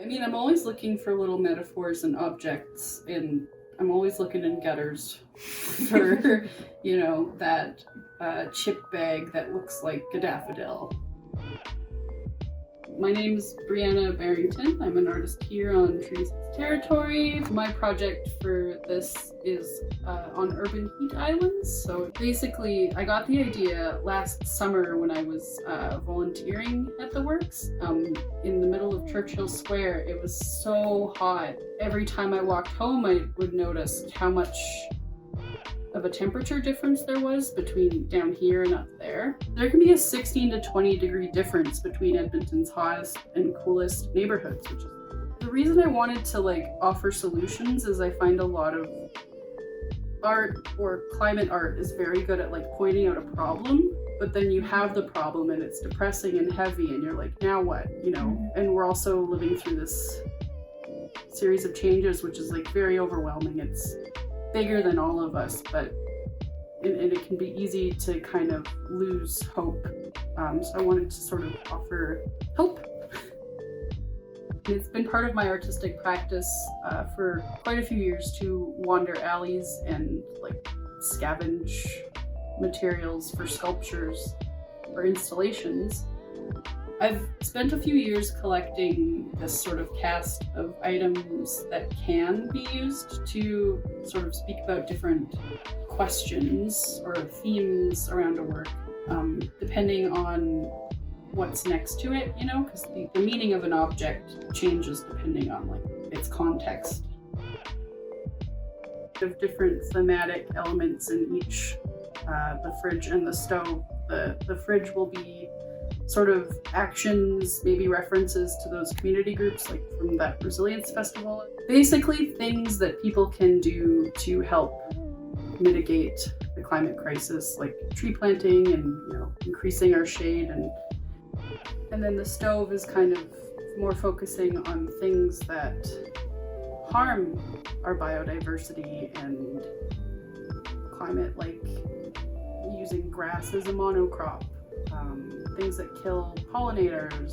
I mean, I'm always looking for little metaphors and objects, and I'm always looking in gutters for, that chip bag that looks like a daffodil. My name's Breanna Barrington. I'm an artist here on Trees territory. My project for this is on urban heat islands. So basically, I got the idea last summer when I was volunteering at the works in the middle of Churchill Square. It was so hot. Every time I walked home, I would notice how much of a temperature difference there was between down here and up there. There can be a 16 to 20 degree difference between Edmonton's hottest and coolest neighborhoods, which is the reason I wanted to offer solutions. Is I find a lot of art or climate art is very good at pointing out a problem, but then you have the problem and it's depressing and heavy and you're like, now what, and we're also living through this series of changes, which is very overwhelming. It's bigger than all of us, but and it can be easy to kind of lose hope. So I wanted to sort of offer hope. It's been part of my artistic practice for quite a few years to wander alleys and scavenge materials for sculptures or installations. I've spent a few years collecting this sort of cast of items that can be used to sort of speak about different questions or themes around a work, depending on what's next to it, because the meaning of an object changes depending on its context. Of different thematic elements in each, the fridge and the stove. The fridge will be sort of actions, maybe references to those community groups from that resilience festival. Basically things that people can do to help mitigate the climate crisis, like tree planting and increasing our shade, and then the stove is kind of more focusing on things that harm our biodiversity and climate, like using grass as a monocrop, things that kill pollinators,